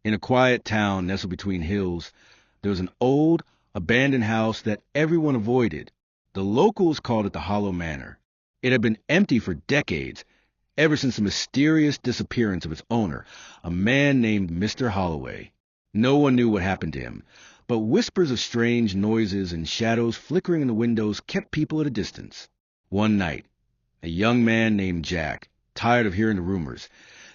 In a quiet town nestled between hills, there was an old, abandoned house that everyone avoided. The locals called it the Hollow Manor. It had been empty for decades, ever since the mysterious disappearance of its owner, a man named Mr. Holloway. No one knew what happened to him, but whispers of strange noises and shadows flickering in the windows kept people at a distance. One night, a young man named Jack, tired of hearing the rumors,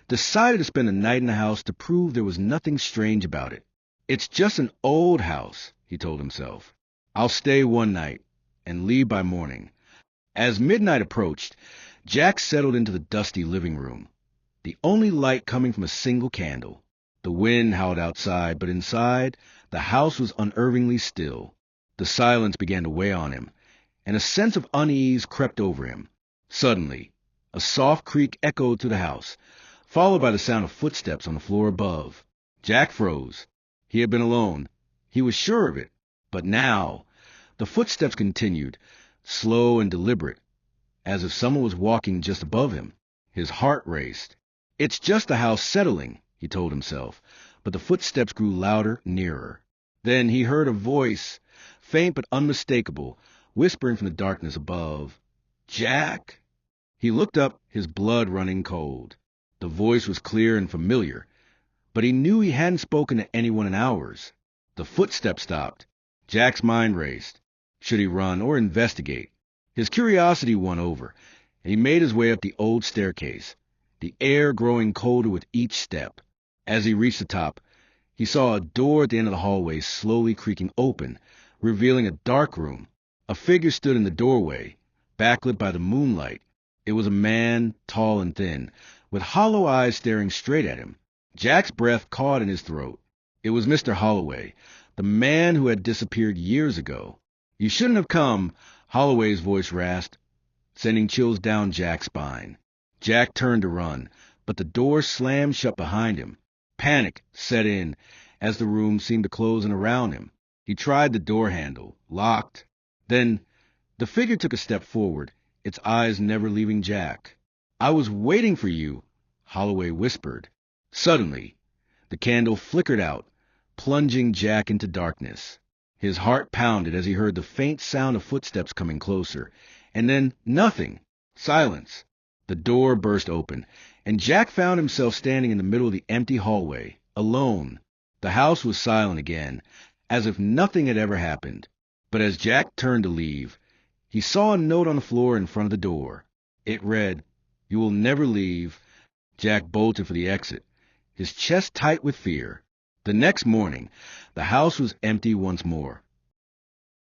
decided to spend a night in the house to prove there was nothing strange about it. "It's just an old house," he told himself. "I'll stay one night and leave by morning." As midnight approached, Jack settled into the dusty living room, the only light coming from a single candle. The wind howled outside, but inside, the house was unnervingly still. The silence began to weigh on him, and a sense of unease crept over him. Suddenly, a soft creak echoed through the house, followed by the sound of footsteps on the floor above. Jack froze. He had been alone. He was sure of it. But now, the footsteps continued, slow and deliberate, as if someone was walking just above him. His heart raced. "It's just the house settling," he told himself, but the footsteps grew louder, nearer. Then he heard a voice, faint but unmistakable, whispering from the darkness above. "Jack?" He looked up, his blood running cold. The voice was clear and familiar, but he knew he hadn't spoken to anyone in hours. The footsteps stopped. Jack's mind raced. Should he run or investigate? His curiosity won over, and he made his way up the old staircase, the air growing colder with each step. As he reached the top, he saw a door at the end of the hallway slowly creaking open, revealing a dark room. A figure stood in the doorway, backlit by the moonlight. It was a man, tall and thin, with hollow eyes staring straight at him. Jack's breath caught in his throat. It was Mr. Holloway, the man who had disappeared years ago. "You shouldn't have come," Holloway's voice rasped, sending chills down Jack's spine. Jack turned to run, but the door slammed shut behind him. Panic set in as the room seemed to close in around him. He tried the door handle, locked. Then the figure took a step forward, its eyes never leaving Jack. "I was waiting for you," Holloway whispered. Suddenly, the candle flickered out, plunging Jack into darkness. His heart pounded as he heard the faint sound of footsteps coming closer, and then nothing. Silence. The door burst open, and Jack found himself standing in the middle of the empty hallway, alone. The house was silent again, as if nothing had ever happened. But as Jack turned to leave, he saw a note on the floor in front of the door. It read, "You will never leave." Jack bolted for the exit, his chest tight with fear. The next morning, the house was empty once more.